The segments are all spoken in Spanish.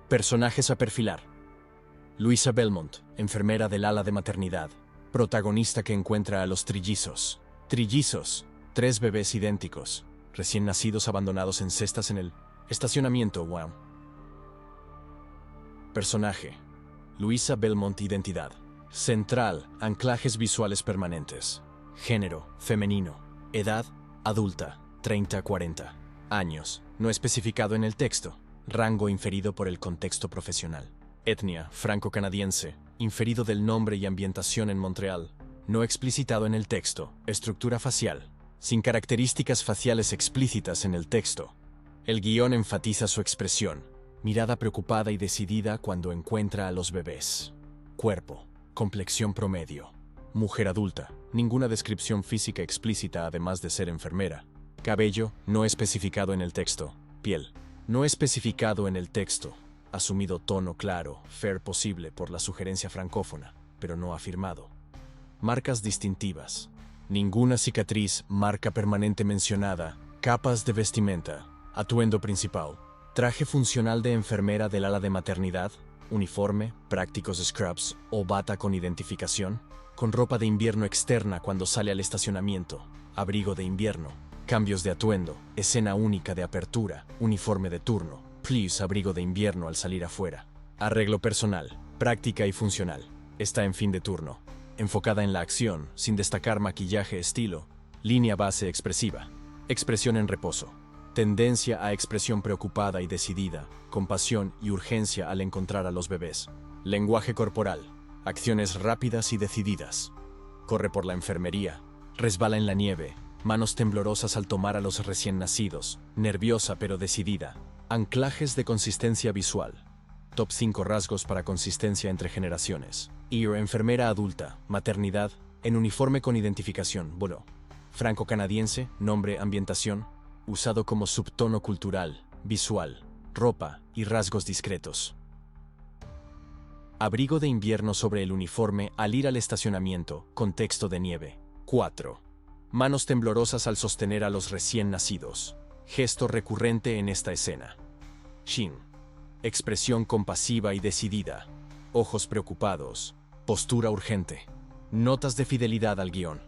Personajes a perfilar. Louisa Belmont, enfermera del ala de maternidad, protagonista que encuentra a los trillizos. Trillizos, 3 bebés idénticos, recién nacidos abandonados en cestas en el estacionamiento. Wow. Personaje. Louisa Belmont, identidad. Central, anclajes visuales permanentes. Género, femenino. Edad, adulta, 30-40. Años, no especificado en el texto. Rango inferido por el contexto profesional. Etnia, franco-canadiense, inferido del nombre y ambientación en Montreal. No explicitado en el texto. Estructura facial, sin características faciales explícitas en el texto. El guión enfatiza su expresión, mirada preocupada y decidida cuando encuentra a los bebés. Cuerpo, complexión promedio. Mujer adulta, ninguna descripción física explícita además de ser enfermera. Cabello, no especificado en el texto. Piel, no especificado en el texto. Asumido tono claro, fair posible por la sugerencia francófona, pero no afirmado. Marcas distintivas. Ninguna cicatriz, marca permanente mencionada. Capas de vestimenta. Atuendo principal. Traje funcional de enfermera del ala de maternidad. Uniforme, prácticos scrubs o bata con identificación. Con ropa de invierno externa cuando sale al estacionamiento. Abrigo de invierno. Cambios de atuendo. Escena única de apertura. Uniforme de turno. Please, abrigo de invierno al salir afuera. Arreglo personal. Práctica y funcional. Está en fin de turno. Enfocada en la acción, sin destacar maquillaje estilo. Línea base expresiva. Expresión en reposo. Tendencia a expresión preocupada y decidida, compasión y urgencia al encontrar a los bebés. Lenguaje corporal. Acciones rápidas y decididas. Corre por la enfermería. Resbala en la nieve. Manos temblorosas al tomar a los recién nacidos. Nerviosa pero decidida. Anclajes de consistencia visual. Top 5 rasgos para consistencia entre generaciones. Enfermera adulta, maternidad, en uniforme con identificación, bolo. Franco-canadiense, nombre, ambientación, usado como subtono cultural, visual, ropa y rasgos discretos. Abrigo de invierno sobre el uniforme al ir al estacionamiento, contexto de nieve. 4. Manos temblorosas al sostener a los recién nacidos. Gesto recurrente en esta escena. Shin. Expresión compasiva y decidida. Ojos preocupados. Postura urgente. Notas de fidelidad al guión.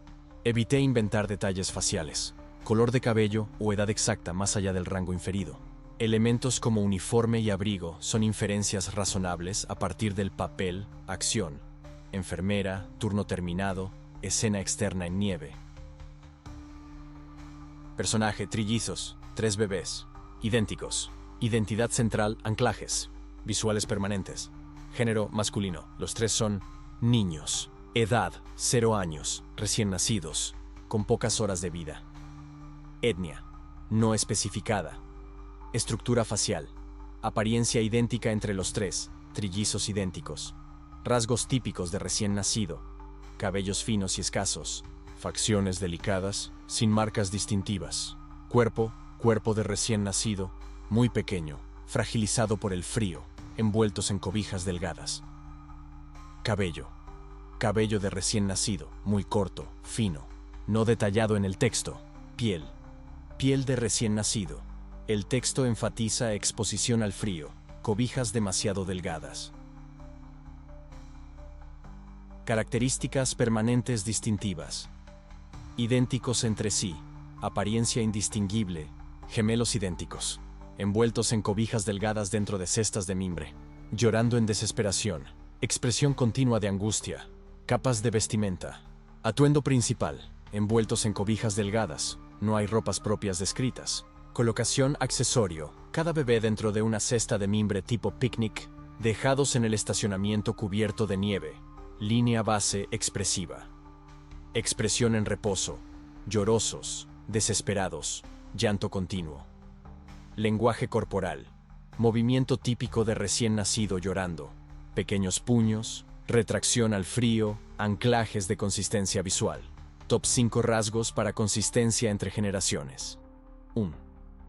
Evité inventar detalles faciales. Color de cabello o edad exacta más allá del rango inferido. Elementos como uniforme y abrigo son inferencias razonables a partir del papel, acción. Enfermera, turno terminado, escena externa en nieve. Personaje, trillizos, 3 bebés. Idénticos. Identidad central, anclajes. Visuales permanentes. Género, masculino. Los 3 son niños. Edad, 0 años. Recién nacidos. Con pocas horas de vida. Etnia, no especificada. Estructura facial. Apariencia idéntica entre los 3. Trillizos idénticos. Rasgos típicos de recién nacido. Cabellos finos y escasos. Facciones delicadas, sin marcas distintivas. Cuerpo de recién nacido, muy pequeño, fragilizado por el frío, envueltos en cobijas delgadas. Cabello de recién nacido, muy corto, fino, no detallado en el texto. Piel de recién nacido. El texto enfatiza exposición al frío, cobijas demasiado delgadas. Características permanentes distintivas. Idénticos entre sí, apariencia indistinguible, gemelos idénticos, envueltos en cobijas delgadas dentro de cestas de mimbre, llorando en desesperación, expresión continua de angustia, capas de vestimenta, atuendo principal, envueltos en cobijas delgadas, no hay ropas propias descritas, colocación accesorio, cada bebé dentro de una cesta de mimbre tipo picnic, dejados en el estacionamiento cubierto de nieve, línea base expresiva. Expresión en reposo, llorosos, desesperados, llanto continuo. Lenguaje corporal, movimiento típico de recién nacido llorando, pequeños puños, retracción al frío, anclajes de consistencia visual. Top 5 rasgos para consistencia entre generaciones. 1.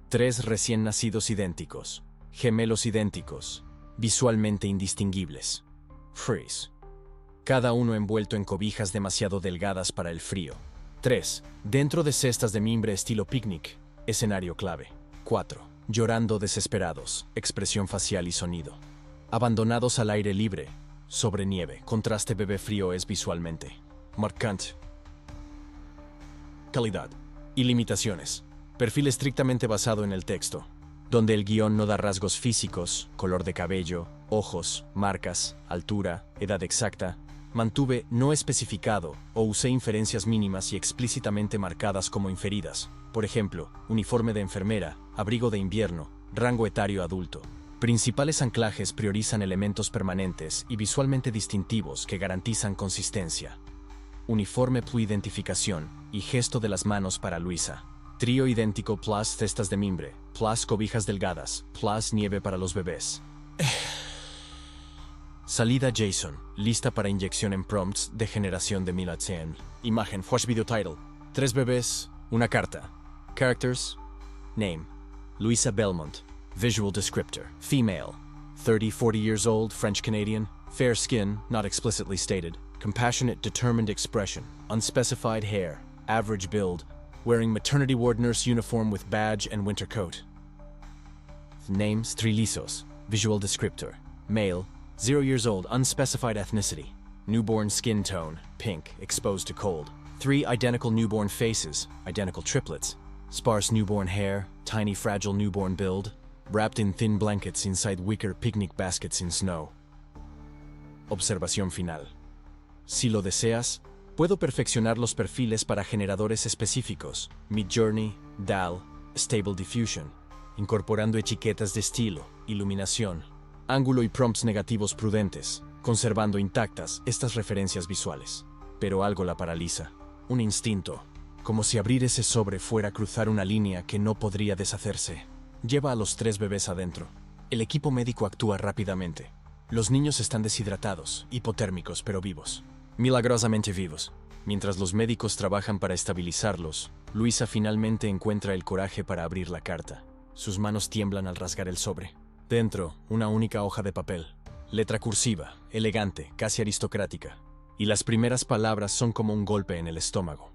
3 recién nacidos idénticos, gemelos idénticos, visualmente indistinguibles. Freeze. Cada uno envuelto en cobijas demasiado delgadas para el frío. 3. Dentro de cestas de mimbre estilo picnic, escenario clave. 4. Llorando desesperados, expresión facial y sonido. Abandonados al aire libre, sobre nieve, contraste bebé frío es visualmente marcante. Calidad y limitaciones. Perfil estrictamente basado en el texto, donde el guión no da rasgos físicos, color de cabello, ojos, marcas, altura, edad exacta. Mantuve no especificado o usé inferencias mínimas y explícitamente marcadas como inferidas. Por ejemplo, uniforme de enfermera, abrigo de invierno, rango etario adulto. Principales anclajes priorizan elementos permanentes y visualmente distintivos que garantizan consistencia. Uniforme plus identificación y gesto de las manos para Luisa. Trío idéntico plus cestas de mimbre, plus cobijas delgadas, plus nieve para los bebés. Salida JSON, lista para inyección en prompts de generación de 1100. Imagen, flash video title. 3 bebés, una carta. Characters, name, Luisa Belmont. Visual descriptor, female. 30-40 years old, French-Canadian. Fair skin, not explicitly stated. Compassionate, determined expression. Unspecified hair. Average build. Wearing maternity ward nurse uniform with badge and winter coat. Names, Trilizos. Visual descriptor, male. 0 years old, unspecified ethnicity. Newborn skin tone, pink, exposed to cold. 3 identical newborn faces, identical triplets. Sparse newborn hair, tiny fragile newborn build. Wrapped in thin blankets inside wicker picnic baskets in snow. Observación final. Si lo deseas, puedo perfeccionar los perfiles para generadores específicos, Midjourney, DAL, Stable Diffusion, incorporando etiquetas de estilo, iluminación, ángulo y prompts negativos prudentes, conservando intactas estas referencias visuales. Pero algo la paraliza. Un instinto, como si abrir ese sobre fuera a cruzar una línea que no podría deshacerse. Lleva a los 3 bebés adentro. El equipo médico actúa rápidamente. Los niños están deshidratados, hipotérmicos, pero vivos. Milagrosamente vivos. Mientras los médicos trabajan para estabilizarlos, Luisa finalmente encuentra el coraje para abrir la carta. Sus manos tiemblan al rasgar el sobre. Dentro, una única hoja de papel. Letra cursiva, elegante, casi aristocrática. Y las primeras palabras son como un golpe en el estómago.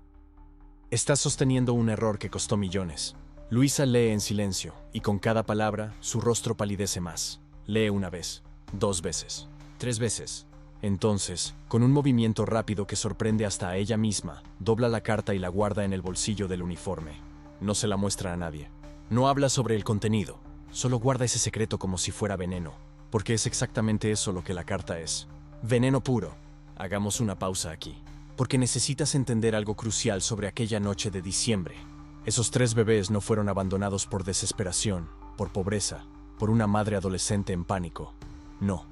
Estás sosteniendo un error que costó millones. Luisa lee en silencio, y con cada palabra, su rostro palidece más. Lee una vez, 2 veces, 3 veces. Entonces, con un movimiento rápido que sorprende hasta a ella misma, dobla la carta y la guarda en el bolsillo del uniforme. No se la muestra a nadie. No habla sobre el contenido, solo guarda ese secreto como si fuera veneno, porque es exactamente eso lo que la carta es. Veneno puro. Hagamos una pausa aquí, porque necesitas entender algo crucial sobre aquella noche de diciembre. Esos 3 bebés no fueron abandonados por desesperación, por pobreza, por una madre adolescente en pánico. No.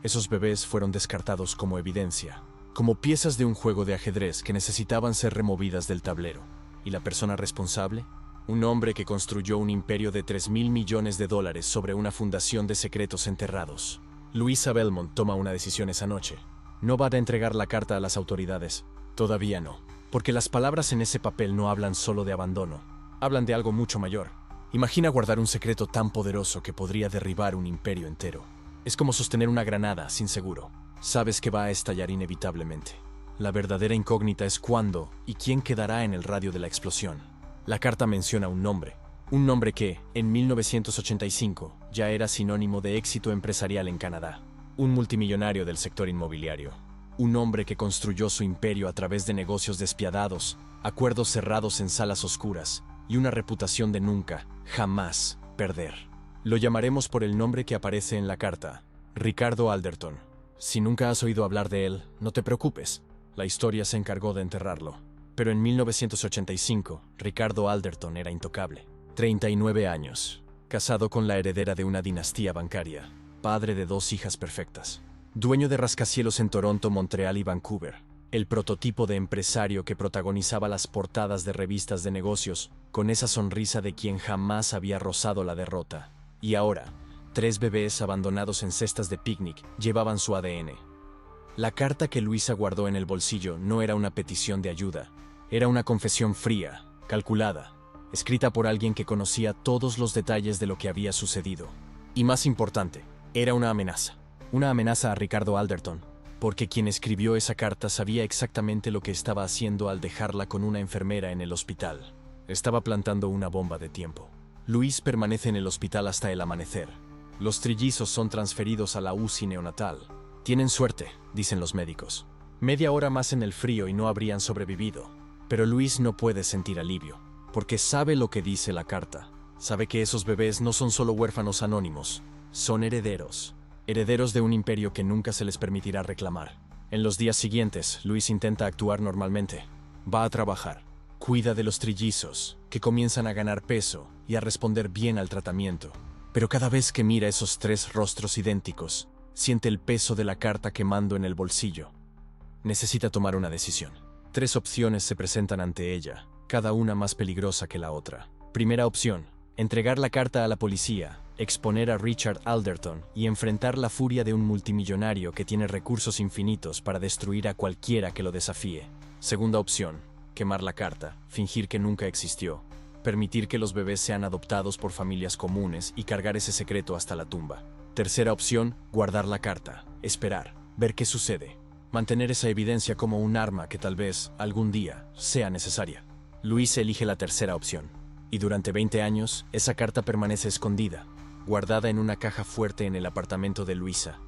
Esos bebés fueron descartados como evidencia, como piezas de un juego de ajedrez que necesitaban ser removidas del tablero. ¿Y la persona responsable? Un hombre que construyó un imperio de $3,000 millones sobre una fundación de secretos enterrados. Luisa Belmont toma una decisión esa noche. No va a entregar la carta a las autoridades. Todavía no. Porque las palabras en ese papel no hablan solo de abandono. Hablan de algo mucho mayor. Imagina guardar un secreto tan poderoso que podría derribar un imperio entero. Es como sostener una granada sin seguro. Sabes que va a estallar inevitablemente. La verdadera incógnita es cuándo y quién quedará en el radio de la explosión. La carta menciona un nombre que, en 1985, ya era sinónimo de éxito empresarial en Canadá. Un multimillonario del sector inmobiliario. Un hombre que construyó su imperio a través de negocios despiadados, acuerdos cerrados en salas oscuras y una reputación de nunca, jamás, perder. Lo llamaremos por el nombre que aparece en la carta, Ricardo Alderton. Si nunca has oído hablar de él, no te preocupes. La historia se encargó de enterrarlo. Pero en 1985, Ricardo Alderton era intocable. 39 años, casado con la heredera de una dinastía bancaria, padre de 2 hijas perfectas. Dueño de rascacielos en Toronto, Montreal y Vancouver. El prototipo de empresario que protagonizaba las portadas de revistas de negocios, con esa sonrisa de quien jamás había rozado la derrota. Y ahora, 3 bebés abandonados en cestas de picnic llevaban su ADN. La carta que Luisa guardó en el bolsillo no era una petición de ayuda. Era una confesión fría, calculada, escrita por alguien que conocía todos los detalles de lo que había sucedido. Y más importante, era una amenaza. Una amenaza a Ricardo Alderton, porque quien escribió esa carta sabía exactamente lo que estaba haciendo al dejarla con una enfermera en el hospital. Estaba plantando una bomba de tiempo. Luis permanece en el hospital hasta el amanecer. Los trillizos son transferidos a la UCI neonatal. Tienen suerte, dicen los médicos. Media hora más en el frío y no habrían sobrevivido. Pero Luis no puede sentir alivio, porque sabe lo que dice la carta. Sabe que esos bebés no son solo huérfanos anónimos, son herederos. Herederos de un imperio que nunca se les permitirá reclamar. En los días siguientes, Luis intenta actuar normalmente. Va a trabajar. Cuida de los trillizos, que comienzan a ganar peso y a responder bien al tratamiento. Pero cada vez que mira esos tres rostros idénticos, siente el peso de la carta quemando en el bolsillo. Necesita tomar una decisión. 3 opciones se presentan ante ella, cada una más peligrosa que la otra. Primera opción: entregar la carta a la policía, exponer a Richard Alderton y enfrentar la furia de un multimillonario que tiene recursos infinitos para destruir a cualquiera que lo desafíe. Segunda opción: quemar la carta, fingir que nunca existió, permitir que los bebés sean adoptados por familias comunes y cargar ese secreto hasta la tumba. Tercera opción: guardar la carta, esperar, ver qué sucede, mantener esa evidencia como un arma que tal vez, algún día, sea necesaria. Luis elige la tercera opción, y durante 20 años, esa carta permanece escondida, guardada en una caja fuerte en el apartamento de Luisa,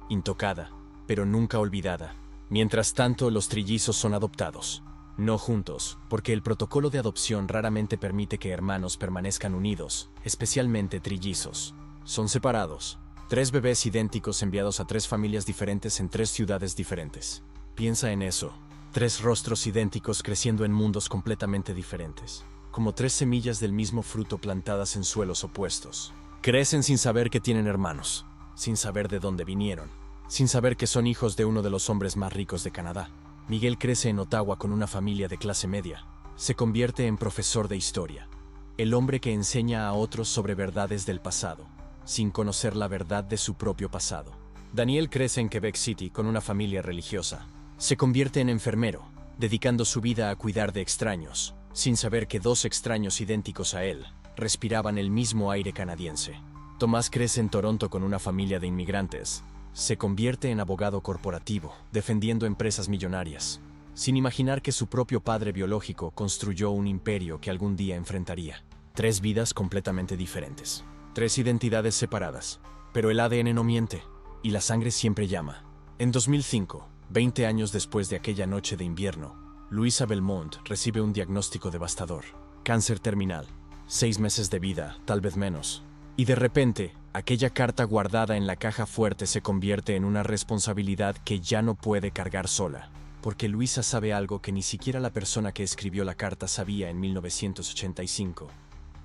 intocada, pero nunca olvidada. Mientras tanto, los trillizos son adoptados. No juntos, porque el protocolo de adopción raramente permite que hermanos permanezcan unidos, especialmente trillizos. Son separados. 3 bebés idénticos enviados a 3 familias diferentes en 3 ciudades diferentes. Piensa en eso. 3 rostros idénticos creciendo en mundos completamente diferentes. Como 3 semillas del mismo fruto plantadas en suelos opuestos. Crecen sin saber que tienen hermanos, sin saber de dónde vinieron, sin saber que son hijos de uno de los hombres más ricos de Canadá. Miguel crece en Ottawa con una familia de clase media. Se convierte en profesor de historia. El hombre que enseña a otros sobre verdades del pasado, sin conocer la verdad de su propio pasado. Daniel crece en Quebec City con una familia religiosa. Se convierte en enfermero, dedicando su vida a cuidar de extraños, sin saber que 2 extraños idénticos a él respiraban el mismo aire canadiense. Tomás crece en Toronto con una familia de inmigrantes. Se convierte en abogado corporativo, defendiendo empresas millonarias, sin imaginar que su propio padre biológico construyó un imperio que algún día enfrentaría. 3 vidas completamente diferentes. 3 identidades separadas. Pero el ADN no miente, y la sangre siempre llama. En 2005, 20 años después de aquella noche de invierno, Luisa Belmont recibe un diagnóstico devastador. Cáncer terminal. 6 meses de vida, tal vez menos. Y de repente, aquella carta guardada en la caja fuerte se convierte en una responsabilidad que ya no puede cargar sola. Porque Luisa sabe algo que ni siquiera la persona que escribió la carta sabía en 1985.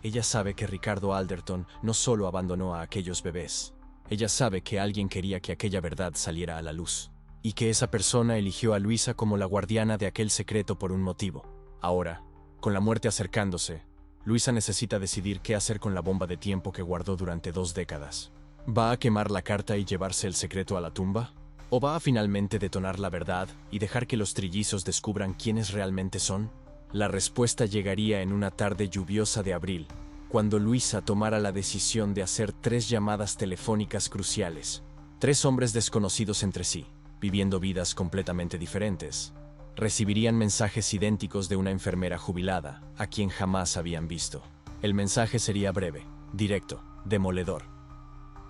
Ella sabe que Ricardo Alderton no solo abandonó a aquellos bebés. Ella sabe que alguien quería que aquella verdad saliera a la luz. Y que esa persona eligió a Luisa como la guardiana de aquel secreto por un motivo. Ahora, con la muerte acercándose, Luisa necesita decidir qué hacer con la bomba de tiempo que guardó durante 2 décadas. ¿Va a quemar la carta y llevarse el secreto a la tumba? ¿O va a finalmente detonar la verdad y dejar que los trillizos descubran quiénes realmente son? La respuesta llegaría en una tarde lluviosa de abril, cuando Luisa tomara la decisión de hacer 3 llamadas telefónicas cruciales. 3 hombres desconocidos entre sí, viviendo vidas completamente diferentes. Recibirían mensajes idénticos de una enfermera jubilada, a quien jamás habían visto. El mensaje sería breve, directo, demoledor.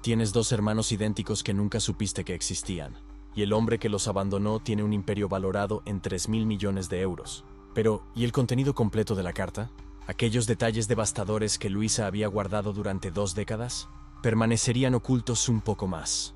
Tienes 2 hermanos idénticos que nunca supiste que existían, y el hombre que los abandonó tiene un imperio valorado en 3.000 millones de euros. Pero, ¿y el contenido completo de la carta? ¿Aquellos detalles devastadores que Luisa había guardado durante 2 décadas? Permanecerían ocultos un poco más.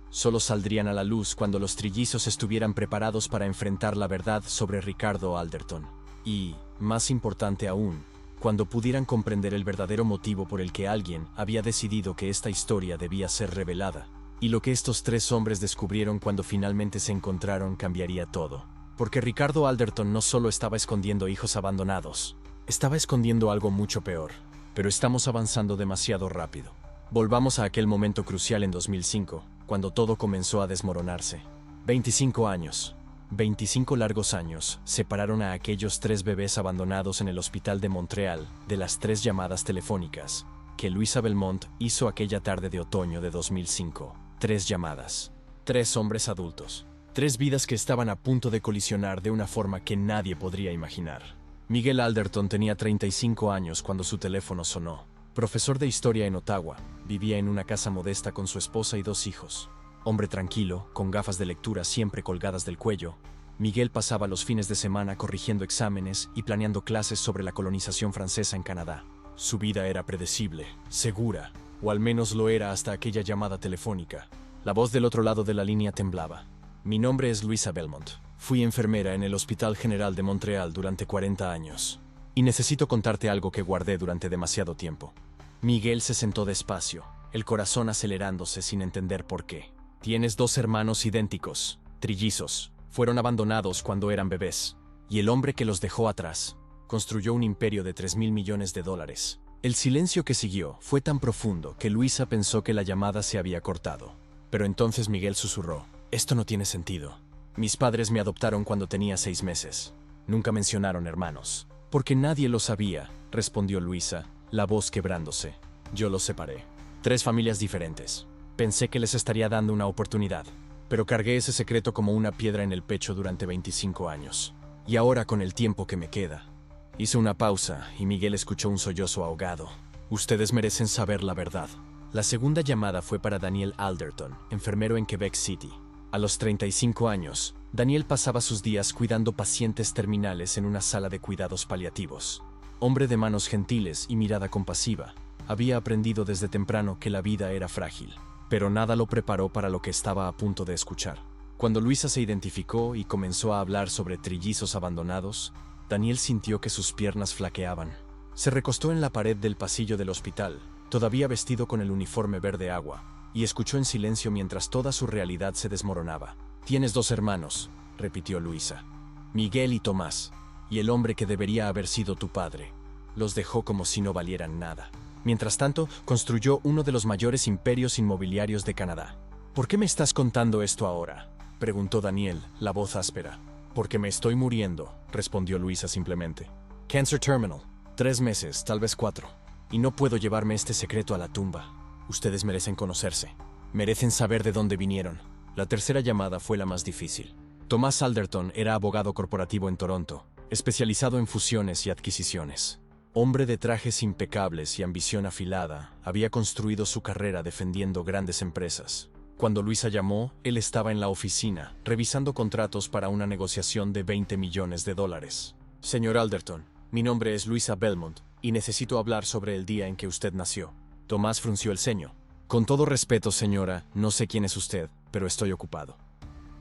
Solo saldrían a la luz cuando los trillizos estuvieran preparados para enfrentar la verdad sobre Ricardo Alderton. Y, más importante aún, cuando pudieran comprender el verdadero motivo por el que alguien había decidido que esta historia debía ser revelada. Y lo que estos 3 hombres descubrieron cuando finalmente se encontraron cambiaría todo. Porque Ricardo Alderton no solo estaba escondiendo hijos abandonados, estaba escondiendo algo mucho peor. Pero estamos avanzando demasiado rápido. Volvamos a aquel momento crucial en 2005, cuando todo comenzó a desmoronarse. 25 años, 25 largos años, separaron a aquellos 3 bebés abandonados en el hospital de Montreal de las 3 llamadas telefónicas que Luisa Belmont hizo aquella tarde de otoño de 2005. 3 llamadas. 3 hombres adultos. 3 vidas que estaban a punto de colisionar de una forma que nadie podría imaginar. Miguel Alderton tenía 35 años cuando su teléfono sonó. profesor de historia en Ottawa, vivía en una casa modesta con su esposa y 2 hijos. Hombre tranquilo, con gafas de lectura siempre colgadas del cuello, Miguel pasaba los fines de semana corrigiendo exámenes y planeando clases sobre la colonización francesa en Canadá. Su vida era predecible, segura, o al menos lo era hasta aquella llamada telefónica. La voz del otro lado de la línea temblaba. Mi nombre es Louisa Belmont. Fui enfermera en el Hospital General de Montreal durante 40 años. Y necesito contarte algo que guardé durante demasiado tiempo. Miguel se sentó despacio, el corazón acelerándose sin entender por qué. Tienes 2 hermanos idénticos, trillizos. Fueron abandonados cuando eran bebés. Y el hombre que los dejó atrás construyó un imperio de $3,000 millones. El silencio que siguió fue tan profundo que Luisa pensó que la llamada se había cortado. Pero entonces Miguel susurró: esto no tiene sentido. Mis padres me adoptaron cuando tenía 6 meses. Nunca mencionaron hermanos. Porque nadie lo sabía, respondió Luisa, la voz quebrándose. Yo los separé. 3 familias diferentes. Pensé que les estaría dando una oportunidad, pero cargué ese secreto como una piedra en el pecho durante 25 años. Y ahora, con el tiempo que me queda. Hizo una pausa y Miguel escuchó un sollozo ahogado. Ustedes merecen saber la verdad. La segunda llamada fue para Daniel Alderton, enfermero en Quebec City. A los 35 años, Daniel pasaba sus días cuidando pacientes terminales en una sala de cuidados paliativos. Hombre de manos gentiles y mirada compasiva, había aprendido desde temprano que la vida era frágil, pero nada lo preparó para lo que estaba a punto de escuchar. Cuando Luisa se identificó y comenzó a hablar sobre trillizos abandonados, Daniel sintió que sus piernas flaqueaban. Se recostó en la pared del pasillo del hospital, todavía vestido con el uniforme verde agua, y escuchó en silencio mientras toda su realidad se desmoronaba. Tienes 2 hermanos, repitió Luisa. Miguel y Tomás, y el hombre que debería haber sido tu padre. Los dejó como si no valieran nada. Mientras tanto, construyó uno de los mayores imperios inmobiliarios de Canadá. ¿Por qué me estás contando esto ahora?, preguntó Daniel, la voz áspera. Porque me estoy muriendo, respondió Luisa simplemente. Cancer terminal. 3 meses, tal vez 4. Y no puedo llevarme este secreto a la tumba. Ustedes merecen conocerse. Merecen saber de dónde vinieron. La tercera llamada fue la más difícil. Tomás Alderton era abogado corporativo en Toronto, especializado en fusiones y adquisiciones. Hombre de trajes impecables y ambición afilada, había construido su carrera defendiendo grandes empresas. Cuando Luisa llamó, él estaba en la oficina, revisando contratos para una negociación de $20 millones. Señor Alderton, mi nombre es Louisa Belmont, y necesito hablar sobre el día en que usted nació. Tomás frunció el ceño. Con todo respeto, señora, no sé quién es usted, pero estoy ocupado.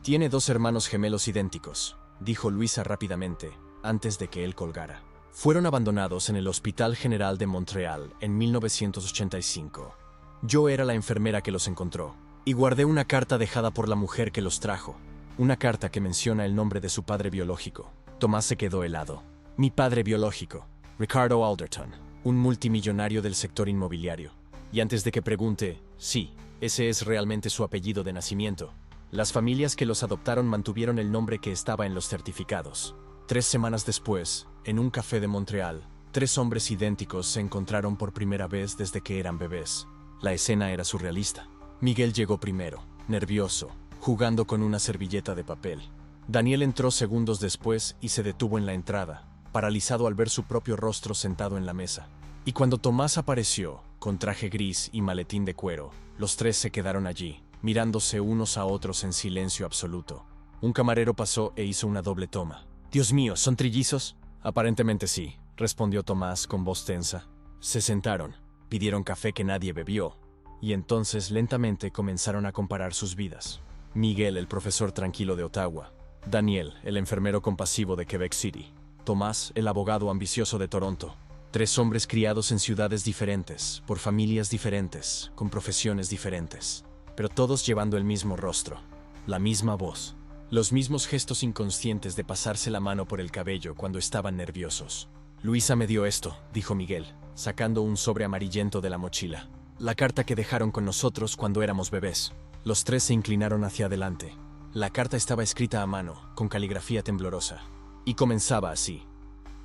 Tiene 2 hermanos gemelos idénticos, dijo Luisa rápidamente, antes de que él colgara. Fueron abandonados en el Hospital General de Montreal en 1985. Yo era la enfermera que los encontró, y guardé una carta dejada por la mujer que los trajo. Una carta que menciona el nombre de su padre biológico. Tomás se quedó helado. Mi padre biológico, Ricardo Alderton, un multimillonario del sector inmobiliario. Y antes de que pregunte, sí, ese es realmente su apellido de nacimiento. Las familias que los adoptaron mantuvieron el nombre que estaba en los certificados. 3 semanas después, en un café de Montreal, 3 hombres idénticos se encontraron por primera vez desde que eran bebés. La escena era surrealista. Miguel llegó primero, nervioso, jugando con una servilleta de papel. Daniel entró segundos después y se detuvo en la entrada, paralizado al ver su propio rostro sentado en la mesa. Y cuando Tomás apareció, con traje gris y maletín de cuero, los 3 se quedaron allí, mirándose unos a otros en silencio absoluto. Un camarero pasó e hizo una doble toma. «Dios mío, ¿son trillizos?» «Aparentemente sí», respondió Tomás con voz tensa. Se sentaron, pidieron café que nadie bebió, y entonces lentamente comenzaron a comparar sus vidas. Miguel, el profesor tranquilo de Ottawa. Daniel, el enfermero compasivo de Quebec City. Tomás, el abogado ambicioso de Toronto. 3 hombres criados en ciudades diferentes, por familias diferentes, con profesiones diferentes, pero todos llevando el mismo rostro, la misma voz, los mismos gestos inconscientes de pasarse la mano por el cabello cuando estaban nerviosos. Luisa me dio esto, dijo Miguel, sacando un sobre amarillento de la mochila. La carta que dejaron con nosotros cuando éramos bebés. Los 3 se inclinaron hacia adelante. La carta estaba escrita a mano, con caligrafía temblorosa, y comenzaba así.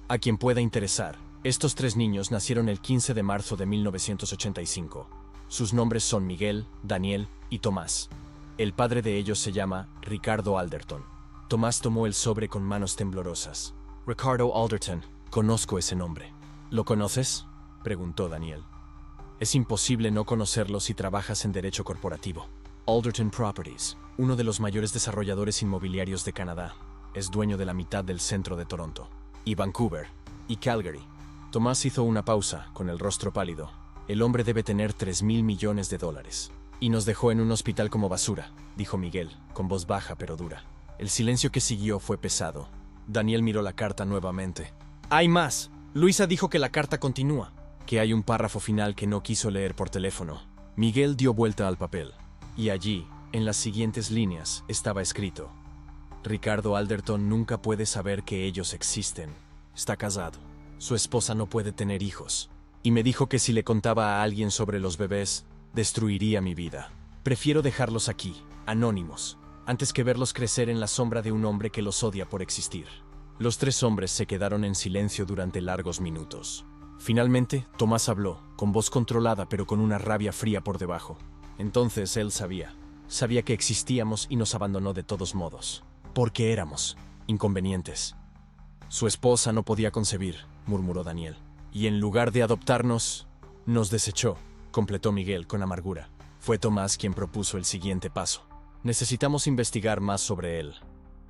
A quien pueda interesar, estos 3 niños nacieron el 15 de marzo de 1985. Sus nombres son Miguel, Daniel y Tomás. El padre de ellos se llama Ricardo Alderton. Tomás tomó el sobre con manos temblorosas. Ricardo Alderton, conozco ese nombre. ¿Lo conoces?, preguntó Daniel. Es imposible no conocerlo si trabajas en derecho corporativo. Alderton Properties, uno de los mayores desarrolladores inmobiliarios de Canadá, es dueño de la mitad del centro de Toronto, y Vancouver, y Calgary. Tomás hizo una pausa, con el rostro pálido. El hombre debe tener $3,000 millones. Y nos dejó en un hospital como basura, dijo Miguel, con voz baja pero dura. El silencio que siguió fue pesado. Daniel miró la carta nuevamente. Hay más. Luisa dijo que la carta continúa. Que hay un párrafo final que no quiso leer por teléfono. Miguel dio vuelta al papel. Y allí, en las siguientes líneas, estaba escrito: Ricardo Alderton nunca puede saber que ellos existen. Está casado. Su esposa no puede tener hijos. Y me dijo que si le contaba a alguien sobre los bebés, destruiría mi vida. Prefiero dejarlos aquí, anónimos, antes que verlos crecer en la sombra de un hombre que los odia por existir. Los tres hombres se quedaron en silencio durante largos minutos. Finalmente, Tomás habló, con voz controlada pero con una rabia fría por debajo. Entonces él sabía que existíamos y nos abandonó de todos modos. Porque éramos inconvenientes. Su esposa no podía concebir, murmuró Daniel. Y en lugar de adoptarnos, nos desechó, completó Miguel con amargura. Fue Tomás quien propuso el siguiente paso. Necesitamos investigar más sobre él.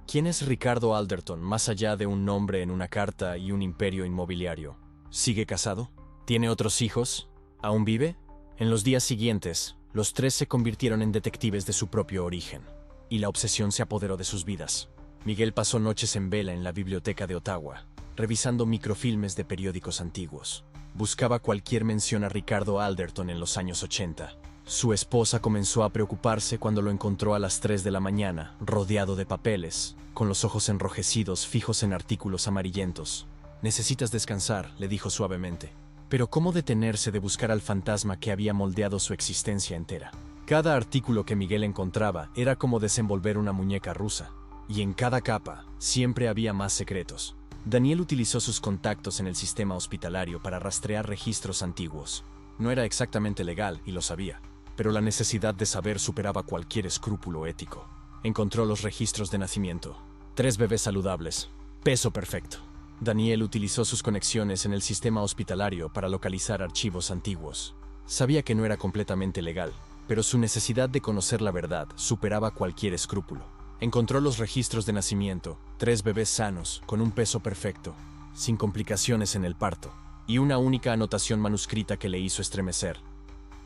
¿Quién es Ricardo Alderton más allá de un nombre en una carta y un imperio inmobiliario? ¿Sigue casado? ¿Tiene otros hijos? ¿Aún vive? En los días siguientes, los tres se convirtieron en detectives de su propio origen, y la obsesión se apoderó de sus vidas. Miguel pasó noches en vela en la biblioteca de Ottawa, revisando microfilmes de periódicos antiguos. Buscaba cualquier mención a Ricardo Alderton en los años 80. Su esposa comenzó a preocuparse cuando lo encontró a las 3 de la mañana, rodeado de papeles, con los ojos enrojecidos fijos en artículos amarillentos. «Necesitas descansar», le dijo suavemente. Pero ¿cómo detenerse de buscar al fantasma que había moldeado su existencia entera? Cada artículo que Miguel encontraba era como desenvolver una muñeca rusa, y en cada capa siempre había más secretos. Daniel utilizó sus contactos en el sistema hospitalario para rastrear registros antiguos. No era exactamente legal, y lo sabía, pero la necesidad de saber superaba cualquier escrúpulo ético. Encontró los registros de nacimiento. 3 bebés saludables. Peso perfecto. Daniel utilizó sus conexiones en el sistema hospitalario para localizar archivos antiguos. Sabía que no era completamente legal, pero su necesidad de conocer la verdad superaba cualquier escrúpulo. Encontró los registros de nacimiento, 3 bebés sanos, con un peso perfecto, sin complicaciones en el parto, y una única anotación manuscrita que le hizo estremecer.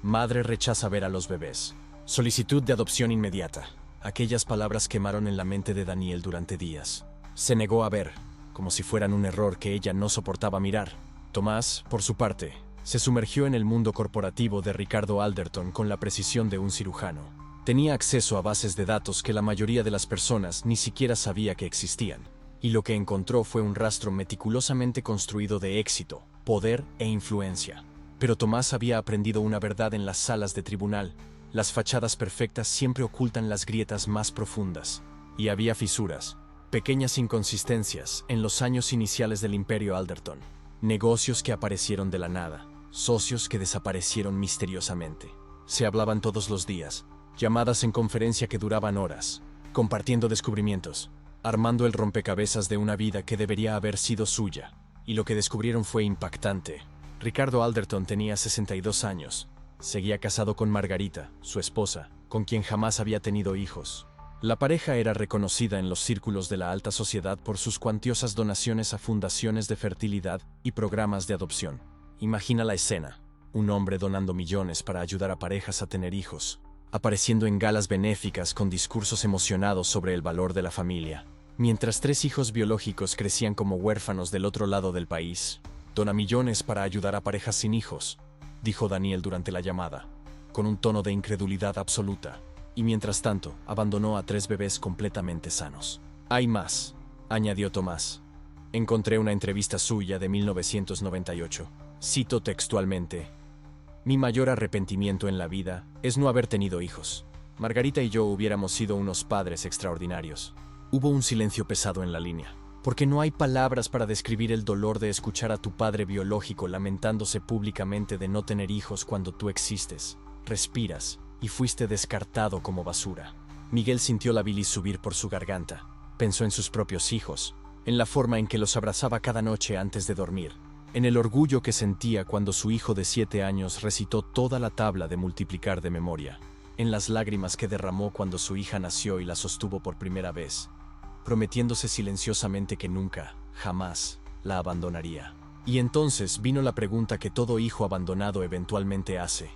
Madre rechaza ver a los bebés. Solicitud de adopción inmediata. Aquellas palabras quemaron en la mente de Daniel durante días. Se negó a ver, como si fueran un error que ella no soportaba mirar. Tomás, por su parte, se sumergió en el mundo corporativo de Ricardo Alderton con la precisión de un cirujano. Tenía acceso a bases de datos que la mayoría de las personas ni siquiera sabía que existían, y lo que encontró fue un rastro meticulosamente construido de éxito, poder e influencia. Pero Tomás había aprendido una verdad en las salas de tribunal: las fachadas perfectas siempre ocultan las grietas más profundas, y había fisuras, pequeñas inconsistencias, en los años iniciales del Imperio Alderton. Negocios que aparecieron de la nada, socios que desaparecieron misteriosamente. Se hablaban todos los días, llamadas en conferencia que duraban horas, compartiendo descubrimientos, armando el rompecabezas de una vida que debería haber sido suya. Y lo que descubrieron fue impactante. Ricardo Alderton tenía 62 años. Seguía casado con Margarita, su esposa, con quien jamás había tenido hijos. La pareja era reconocida en los círculos de la alta sociedad por sus cuantiosas donaciones a fundaciones de fertilidad y programas de adopción. Imagina la escena: un hombre donando millones para ayudar a parejas a tener hijos, apareciendo en galas benéficas con discursos emocionados sobre el valor de la familia, mientras 3 hijos biológicos crecían como huérfanos del otro lado del país. «Dona millones para ayudar a parejas sin hijos», dijo Daniel durante la llamada, con un tono de incredulidad absoluta. Y mientras tanto, abandonó a 3 bebés completamente sanos. «Hay más», añadió Tomás. «Encontré una entrevista suya de 1998. Cito textualmente: Mi mayor arrepentimiento en la vida es no haber tenido hijos. Margarita y yo hubiéramos sido unos padres extraordinarios». Hubo un silencio pesado en la línea, porque no hay palabras para describir el dolor de escuchar a tu padre biológico lamentándose públicamente de no tener hijos cuando tú existes, respiras y fuiste descartado como basura. Miguel sintió la bilis subir por su garganta. Pensó en sus propios hijos, en la forma en que los abrazaba cada noche antes de dormir, en el orgullo que sentía cuando su hijo de 7 años recitó toda la tabla de multiplicar de memoria, en las lágrimas que derramó cuando su hija nació y la sostuvo por primera vez, prometiéndose silenciosamente que nunca, jamás, la abandonaría. Y entonces vino la pregunta que todo hijo abandonado eventualmente hace.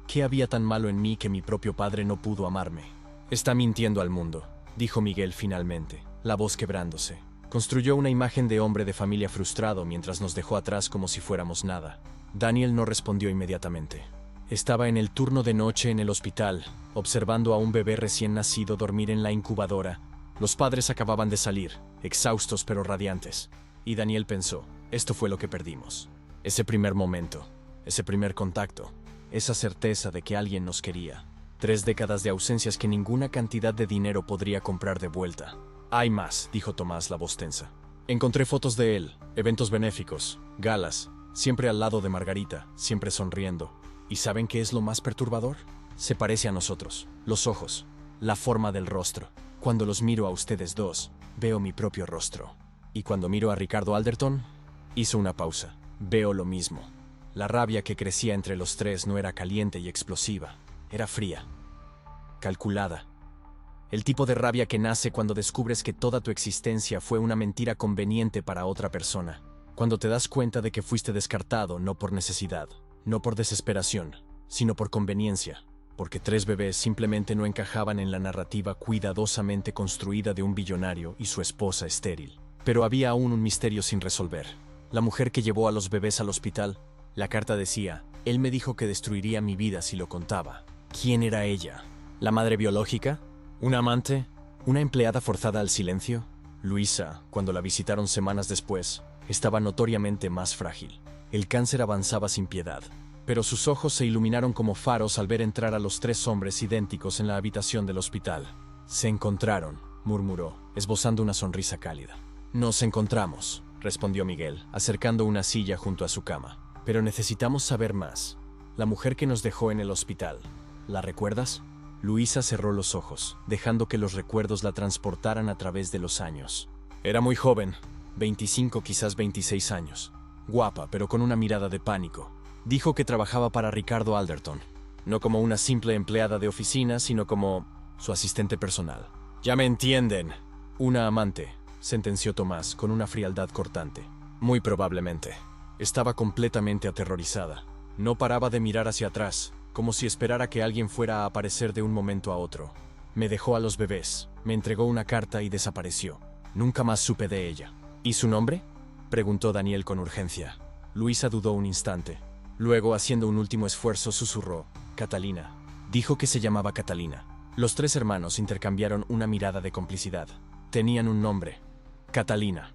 ¿Qué había tan malo en mí que mi propio padre no pudo amarme? Está mintiendo al mundo, dijo Miguel finalmente, la voz quebrándose. Construyó una imagen de hombre de familia frustrado mientras nos dejó atrás como si fuéramos nada. Daniel no respondió inmediatamente. Estaba en el turno de noche en el hospital, observando a un bebé recién nacido dormir en la incubadora. Los padres acababan de salir, exhaustos pero radiantes. Y Daniel pensó, esto fue lo que perdimos. Ese primer momento, ese primer contacto, esa certeza de que alguien nos quería. 3 décadas de ausencias que ninguna cantidad de dinero podría comprar de vuelta. Hay más, dijo Tomás, la voz tensa. Encontré fotos de él, eventos benéficos, galas, siempre al lado de Margarita, siempre sonriendo. ¿Y saben qué es lo más perturbador? Se parece a nosotros, los ojos, la forma del rostro. Cuando los miro a ustedes dos, veo mi propio rostro. Y cuando miro a Ricardo Alderton, hizo una pausa. Veo lo mismo. La rabia que crecía entre los tres no era caliente y explosiva, era fría, calculada. El tipo de rabia que nace cuando descubres que toda tu existencia fue una mentira conveniente para otra persona. Cuando te das cuenta de que fuiste descartado no por necesidad, no por desesperación, sino por conveniencia, porque 3 bebés simplemente no encajaban en la narrativa cuidadosamente construida de un billonario y su esposa estéril. Pero había aún un misterio sin resolver. La mujer que llevó a los bebés al hospital, la carta decía, él me dijo que destruiría mi vida si lo contaba. ¿Quién era ella? ¿La madre biológica? ¿Una amante? ¿Una empleada forzada al silencio? Luisa, cuando la visitaron semanas después, estaba notoriamente más frágil. El cáncer avanzaba sin piedad, pero sus ojos se iluminaron como faros al ver entrar a los 3 hombres idénticos en la habitación del hospital. Se encontraron, murmuró, esbozando una sonrisa cálida. Nos encontramos, respondió Miguel, acercando una silla junto a su cama. Pero necesitamos saber más. La mujer que nos dejó en el hospital, ¿la recuerdas? Luisa cerró los ojos, dejando que los recuerdos la transportaran a través de los años. Era muy joven, 25, quizás 26 años. Guapa, pero con una mirada de pánico. Dijo que trabajaba para Ricardo Alderton, no como una simple empleada de oficina, sino como su asistente personal. Ya me entienden. Una amante, sentenció Tomás con una frialdad cortante. Muy probablemente. Estaba completamente aterrorizada. No paraba de mirar hacia atrás, como si esperara que alguien fuera a aparecer de un momento a otro. Me dejó a los bebés, me entregó una carta y desapareció. Nunca más supe de ella. ¿Y su nombre?, preguntó Daniel con urgencia. Luisa dudó un instante. Luego, haciendo un último esfuerzo, susurró, Catalina. Dijo que se llamaba Catalina. Los 3 hermanos intercambiaron una mirada de complicidad. Tenían un nombre. Catalina.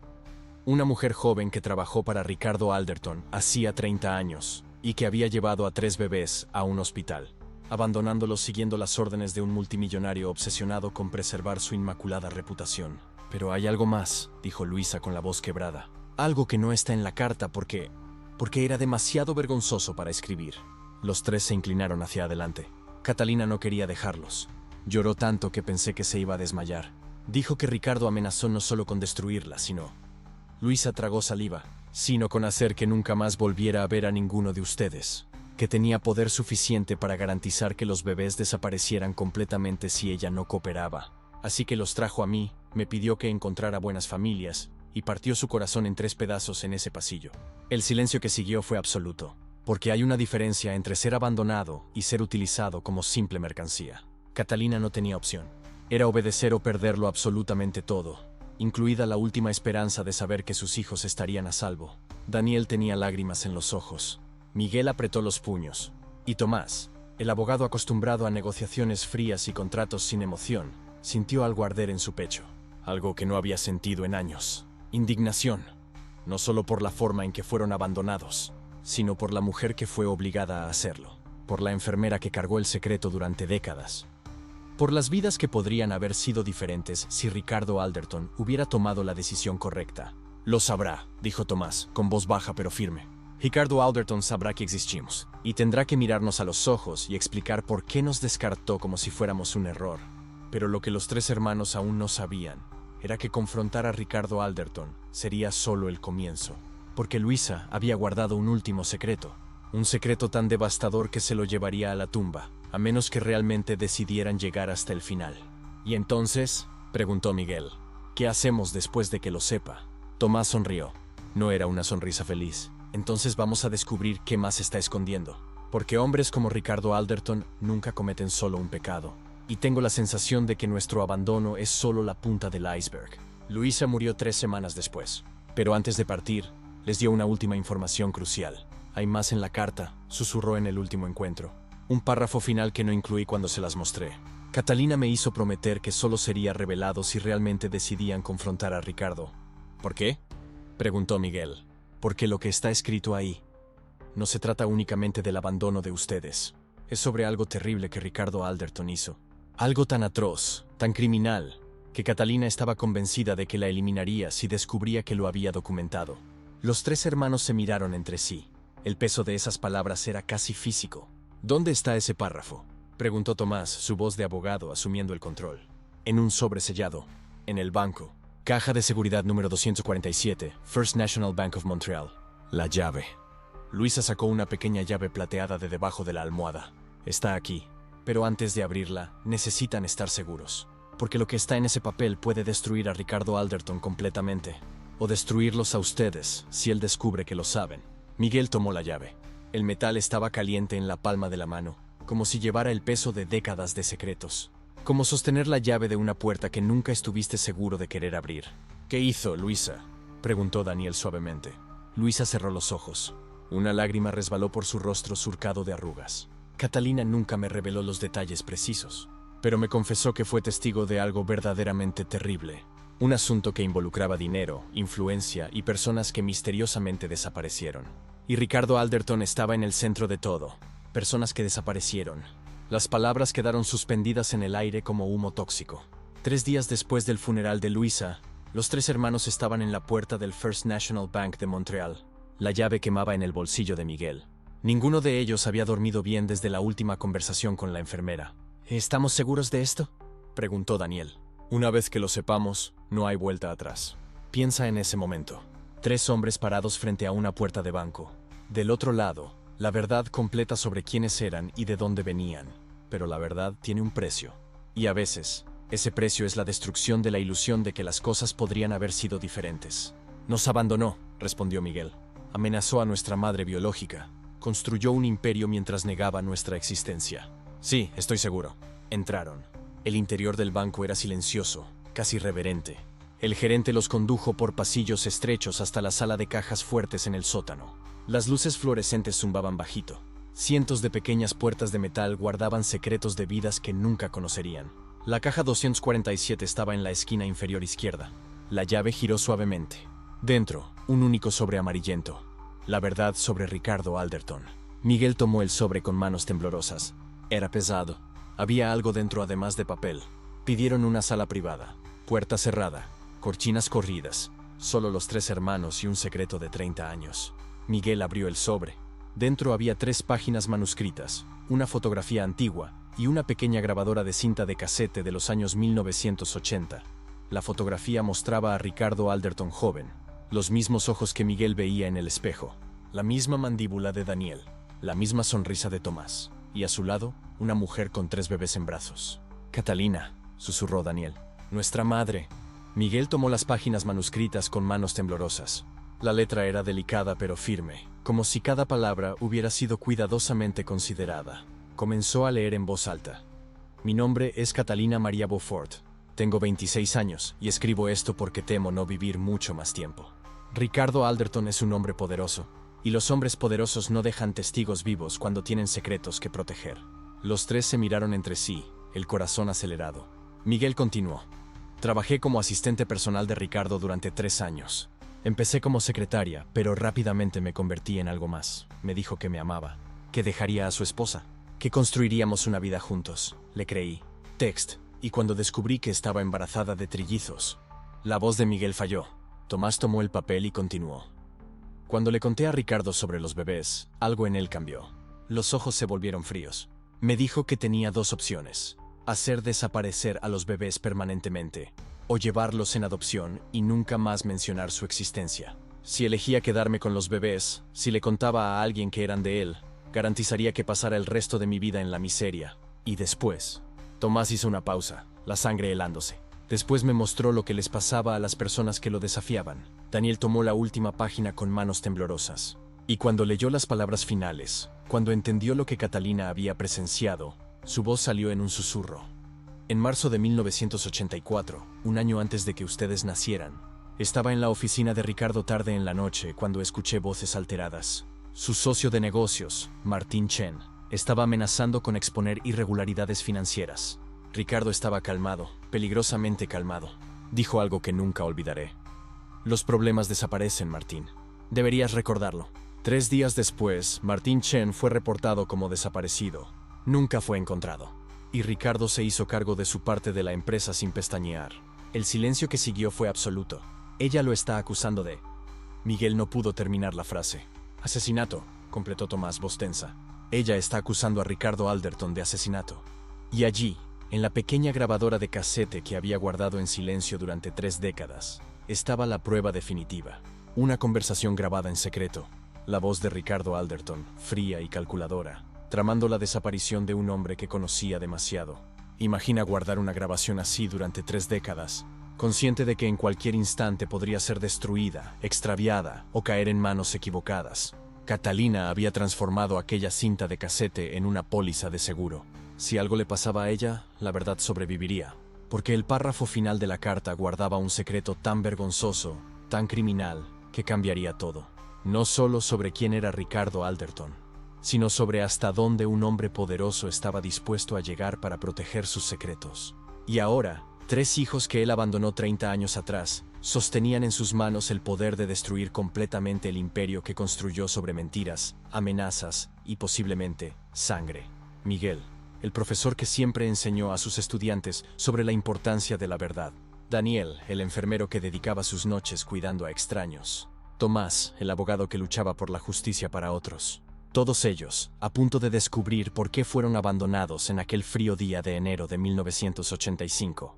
Una mujer joven que trabajó para Ricardo Alderton hacía 30 años y que había llevado a 3 bebés a un hospital, abandonándolos siguiendo las órdenes de un multimillonario obsesionado con preservar su inmaculada reputación. Pero hay algo más, dijo Luisa con la voz quebrada. Algo que no está en la carta porque era demasiado vergonzoso para escribir. Los 3 se inclinaron hacia adelante. Catalina no quería dejarlos. Lloró tanto que pensé que se iba a desmayar. Dijo que Ricardo amenazó no solo con destruirla, sino... Luisa tragó saliva, sino con hacer que nunca más volviera a ver a ninguno de ustedes. Que tenía poder suficiente para garantizar que los bebés desaparecieran completamente si ella no cooperaba. Así que los trajo a mí, me pidió que encontrara buenas familias, y partió su corazón en 3 pedazos en ese pasillo. El silencio que siguió fue absoluto, porque hay una diferencia entre ser abandonado y ser utilizado como simple mercancía. Catalina no tenía opción. Era obedecer o perderlo absolutamente todo, incluida la última esperanza de saber que sus hijos estarían a salvo. Daniel tenía lágrimas en los ojos. Miguel apretó los puños. Y Tomás, el abogado acostumbrado a negociaciones frías y contratos sin emoción, sintió algo arder en su pecho. Algo que no había sentido en años. Indignación. No solo por la forma en que fueron abandonados, sino por la mujer que fue obligada a hacerlo. Por la enfermera que cargó el secreto durante décadas. Por las vidas que podrían haber sido diferentes si Ricardo Alderton hubiera tomado la decisión correcta. Lo sabrá, dijo Tomás, con voz baja pero firme. Ricardo Alderton sabrá que existimos, y tendrá que mirarnos a los ojos y explicar por qué nos descartó como si fuéramos un error. Pero lo que los 3 hermanos aún no sabían era que confrontar a Ricardo Alderton sería solo el comienzo. porque Luisa había guardado un último secreto. Un secreto tan devastador que se lo llevaría a la tumba, a menos que realmente decidieran llegar hasta el final. ¿Y entonces?, preguntó Miguel. ¿Qué hacemos después de que lo sepa? Tomás sonrió. No era una sonrisa feliz. Entonces vamos a descubrir qué más está escondiendo. Porque hombres como Ricardo Alderton nunca cometen solo un pecado. Y tengo la sensación de que nuestro abandono es solo la punta del iceberg. Luisa murió 3 semanas después. Pero antes de partir, les dio una última información crucial. Hay más en la carta, susurró en el último encuentro. Un párrafo final que no incluí cuando se las mostré. Catalina me hizo prometer que solo sería revelado si realmente decidían confrontar a Ricardo. ¿Por qué?, preguntó Miguel. Porque lo que está escrito ahí no se trata únicamente del abandono de ustedes. Es sobre algo terrible que Ricardo Alderton hizo. Algo tan atroz, tan criminal, que Catalina estaba convencida de que la eliminaría si descubría que lo había documentado. Los 3 hermanos se miraron entre sí. El peso de esas palabras era casi físico. ¿Dónde está ese párrafo?, preguntó Tomás, su voz de abogado asumiendo el control. En un sobre sellado, en el banco. Caja de seguridad número 247, First National Bank of Montreal. La llave. Luisa sacó una pequeña llave plateada de debajo de la almohada. Está aquí, pero antes de abrirla, necesitan estar seguros. Porque lo que está en ese papel puede destruir a Ricardo Alderton completamente. O destruirlos a ustedes, si él descubre que lo saben. Miguel tomó la llave. El metal estaba caliente en la palma de la mano, como si llevara el peso de décadas de secretos. Como sostener la llave de una puerta que nunca estuviste seguro de querer abrir. ¿Qué hizo, Luisa?, preguntó Daniel suavemente. Luisa cerró los ojos. Una lágrima resbaló por su rostro surcado de arrugas. Catalina nunca me reveló los detalles precisos, pero me confesó que fue testigo de algo verdaderamente terrible. Un asunto que involucraba dinero, influencia y personas que misteriosamente desaparecieron. Y Ricardo Alderton estaba en el centro de todo. Personas que desaparecieron. Las palabras quedaron suspendidas en el aire como humo tóxico. 3 días después del funeral de Luisa, los 3 hermanos estaban en la puerta del First National Bank de Montreal. La llave quemaba en el bolsillo de Miguel. Ninguno de ellos había dormido bien desde la última conversación con la enfermera. ¿Estamos seguros de esto?, preguntó Daniel. Una vez que lo sepamos, no hay vuelta atrás. Piensa en ese momento. 3 hombres parados frente a una puerta de banco. Del otro lado, la verdad completa sobre quiénes eran y de dónde venían. Pero la verdad tiene un precio. Y a veces, ese precio es la destrucción de la ilusión de que las cosas podrían haber sido diferentes. Nos abandonó, respondió Miguel. Amenazó a nuestra madre biológica. Construyó un imperio mientras negaba nuestra existencia. Sí, estoy seguro. Entraron. El interior del banco era silencioso, casi reverente. El gerente los condujo por pasillos estrechos hasta la sala de cajas fuertes en el sótano. Las luces fluorescentes zumbaban bajito. Cientos de pequeñas puertas de metal guardaban secretos de vidas que nunca conocerían. La caja 247 estaba en la esquina inferior izquierda. La llave giró suavemente. Dentro, un único sobre amarillento. La verdad sobre Ricardo Alderton. Miguel tomó el sobre con manos temblorosas. Era pesado. Había algo dentro además de papel. Pidieron una sala privada. Puerta cerrada. Cortinas corridas. Solo los 3 hermanos y un secreto de 30 años. Miguel abrió el sobre. Dentro había 3 páginas manuscritas, una fotografía antigua y una pequeña grabadora de cinta de casete de los años 1980. La fotografía mostraba a Ricardo Alderton joven. Los mismos ojos que Miguel veía en el espejo, la misma mandíbula de Daniel, la misma sonrisa de Tomás, y a su lado, una mujer con 3 bebés en brazos. «Catalina», susurró Daniel. «Nuestra madre». Miguel tomó las páginas manuscritas con manos temblorosas. La letra era delicada pero firme, como si cada palabra hubiera sido cuidadosamente considerada. Comenzó a leer en voz alta. «Mi nombre es Catalina María Beaufort. Tengo 26 años y escribo esto porque temo no vivir mucho más tiempo. Ricardo Alderton es un hombre poderoso, y los hombres poderosos no dejan testigos vivos cuando tienen secretos que proteger». Los 3 se miraron entre sí, el corazón acelerado. Miguel continuó. «Trabajé como asistente personal de Ricardo durante 3 años. Empecé como secretaria, pero rápidamente me convertí en algo más. Me dijo que me amaba, que dejaría a su esposa, que construiríamos una vida juntos. Le creí. Text. Y cuando descubrí que estaba embarazada de trillizos». La voz de Miguel falló. Tomás tomó el papel y continuó. «Cuando le conté a Ricardo sobre los bebés, algo en él cambió. Los ojos se volvieron fríos. Me dijo que tenía 2 opciones: hacer desaparecer a los bebés permanentemente, o llevarlos en adopción y nunca más mencionar su existencia. Si elegía quedarme con los bebés, si le contaba a alguien que eran de él, garantizaría que pasara el resto de mi vida en la miseria. Y después, Tomás hizo una pausa, la sangre helándose. Después me mostró lo que les pasaba a las personas que lo desafiaban. Daniel tomó la última página con manos temblorosas. Y cuando leyó las palabras finales, cuando entendió lo que Catalina había presenciado, su voz salió en un susurro. En marzo de 1984, un año antes de que ustedes nacieran, estaba en la oficina de Ricardo tarde en la noche cuando escuché voces alteradas. Su socio de negocios, Martín Chen, estaba amenazando con exponer irregularidades financieras. Ricardo estaba calmado, peligrosamente calmado. Dijo algo que nunca olvidaré. Los problemas desaparecen, Martín. Deberías recordarlo. 3 días después, Martín Chen fue reportado como desaparecido. Nunca fue encontrado. Y Ricardo se hizo cargo de su parte de la empresa sin pestañear. El silencio que siguió fue absoluto. Ella lo está acusando de... Miguel no pudo terminar la frase. Asesinato, completó Tomás, voz tensa. Ella está acusando a Ricardo Alderton de asesinato. Y allí, en la pequeña grabadora de casete que había guardado en silencio durante 3 décadas, estaba la prueba definitiva. Una conversación grabada en secreto. La voz de Ricardo Alderton, fría y calculadora, tramando la desaparición de un hombre que conocía demasiado. Imagina guardar una grabación así durante 3 décadas, consciente de que en cualquier instante podría ser destruida, extraviada o caer en manos equivocadas. Catalina había transformado aquella cinta de casete en una póliza de seguro. Si algo le pasaba a ella, la verdad sobreviviría, porque el párrafo final de la carta guardaba un secreto tan vergonzoso, tan criminal, que cambiaría todo. No solo sobre quién era Ricardo Alderton, sino sobre hasta dónde un hombre poderoso estaba dispuesto a llegar para proteger sus secretos. Y ahora, 3 hijos que él abandonó 30 años atrás, sostenían en sus manos el poder de destruir completamente el imperio que construyó sobre mentiras, amenazas y posiblemente sangre. Miguel, el profesor que siempre enseñó a sus estudiantes sobre la importancia de la verdad. Daniel, el enfermero que dedicaba sus noches cuidando a extraños. Tomás, el abogado que luchaba por la justicia para otros. Todos ellos, a punto de descubrir por qué fueron abandonados en aquel frío día de enero de 1985.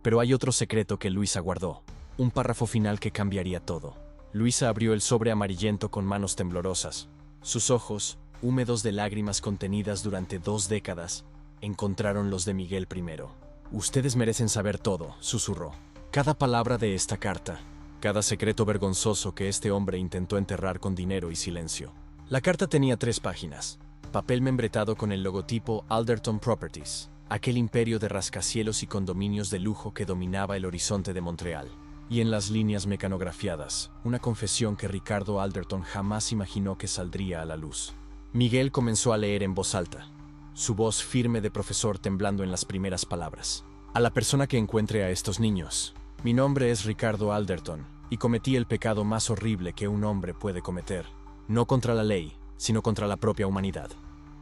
Pero hay otro secreto que Luisa guardó, un párrafo final que cambiaría todo. Luisa abrió el sobre amarillento con manos temblorosas. Sus ojos, húmedos de lágrimas contenidas durante 2 décadas, encontraron los de Miguel primero. Ustedes merecen saber todo, susurró. Cada palabra de esta carta, cada secreto vergonzoso que este hombre intentó enterrar con dinero y silencio. La carta tenía 3 páginas, papel membretado con el logotipo Alderton Properties, aquel imperio de rascacielos y condominios de lujo que dominaba el horizonte de Montreal. Y en las líneas mecanografiadas, una confesión que Ricardo Alderton jamás imaginó que saldría a la luz. Miguel comenzó a leer en voz alta, su voz firme de profesor temblando en las primeras palabras. A la persona que encuentre a estos niños, mi nombre es Ricardo Alderton, y cometí el pecado más horrible que un hombre puede cometer, no contra la ley, sino contra la propia humanidad.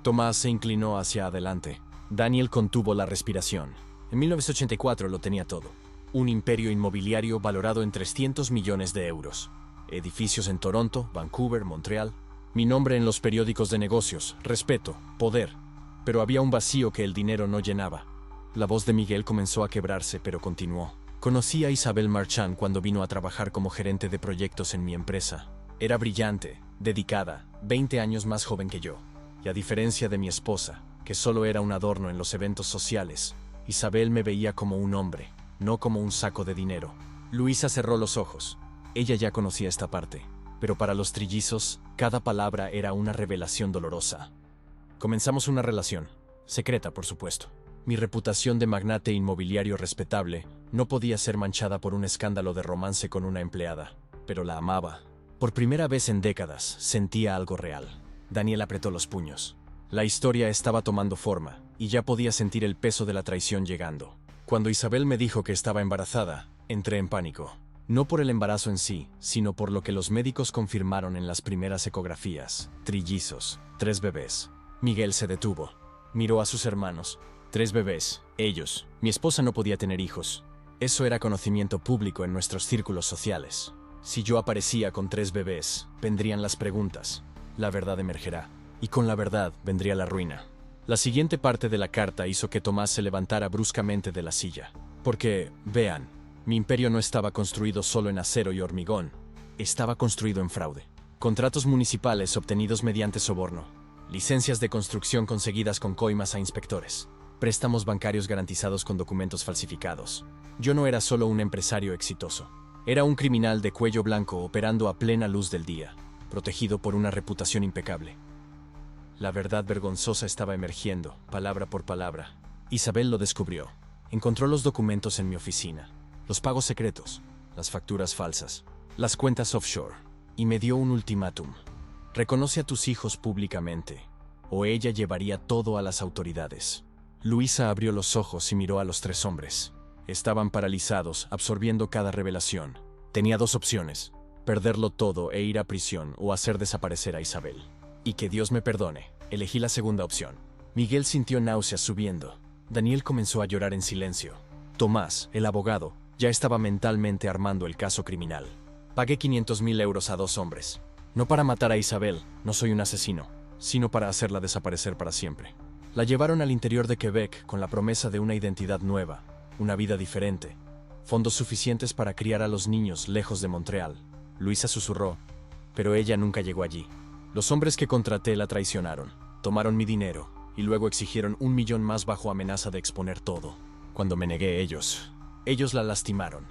Tomás se inclinó hacia adelante. Daniel contuvo la respiración. En 1984 lo tenía todo. Un imperio inmobiliario valorado en 300 millones de euros. Edificios en Toronto, Vancouver, Montreal. Mi nombre en los periódicos de negocios, respeto, poder. Pero había un vacío que el dinero no llenaba. La voz de Miguel comenzó a quebrarse, pero continuó. Conocí a Isabel Marchand cuando vino a trabajar como gerente de proyectos en mi empresa. Era brillante, dedicada, 20 años más joven que yo. Y a diferencia de mi esposa, que solo era un adorno en los eventos sociales, Isabel me veía como un hombre, no como un saco de dinero. Luisa cerró los ojos. Ella ya conocía esta parte, pero para los trillizos, cada palabra era una revelación dolorosa. Comenzamos una relación, secreta por supuesto. Mi reputación de magnate inmobiliario respetable no podía ser manchada por un escándalo de romance con una empleada, pero la amaba. Por primera vez en décadas, sentía algo real. Daniel apretó los puños. La historia estaba tomando forma, y ya podía sentir el peso de la traición llegando. Cuando Isabel me dijo que estaba embarazada, entré en pánico. No por el embarazo en sí, sino por lo que los médicos confirmaron en las primeras ecografías. Trillizos, 3 bebés. Miguel se detuvo. Miró a sus hermanos. 3 bebés, ellos. Mi esposa no podía tener hijos. Eso era conocimiento público en nuestros círculos sociales. Si yo aparecía con 3 bebés, vendrían las preguntas. La verdad emergerá. Y con la verdad vendría la ruina. La siguiente parte de la carta hizo que Tomás se levantara bruscamente de la silla. Porque, vean, mi imperio no estaba construido solo en acero y hormigón. estaba construido en fraude. Contratos municipales obtenidos mediante soborno, licencias de construcción conseguidas con coimas a inspectores, préstamos bancarios garantizados con documentos falsificados. Yo no era solo un empresario exitoso. Era un criminal de cuello blanco operando a plena luz del día, protegido por una reputación impecable. La verdad vergonzosa estaba emergiendo, palabra por palabra. Isabel lo descubrió. Encontró los documentos en mi oficina, los pagos secretos, las facturas falsas, las cuentas offshore, y me dio un ultimátum. Reconoce a tus hijos públicamente, o ella llevaría todo a las autoridades. Luisa abrió los ojos y miró a los tres hombres. Estaban paralizados, absorbiendo cada revelación. Tenía dos opciones: perderlo todo e ir a prisión o hacer desaparecer a Isabel. Y que Dios me perdone, elegí la segunda opción. Miguel sintió náuseas subiendo. Daniel comenzó a llorar en silencio. Tomás, el abogado, ya estaba mentalmente armando el caso criminal. Pagué 500.000 euros a dos hombres. No para matar a Isabel, no soy un asesino, sino para hacerla desaparecer para siempre. La llevaron al interior de Quebec con la promesa de una identidad nueva, una vida diferente, fondos suficientes para criar a los niños lejos de Montreal. Luisa susurró, pero ella nunca llegó allí. Los hombres que contraté la traicionaron, tomaron mi dinero y luego exigieron 1 millón más bajo amenaza de exponer todo. Cuando me negué, ellos la lastimaron,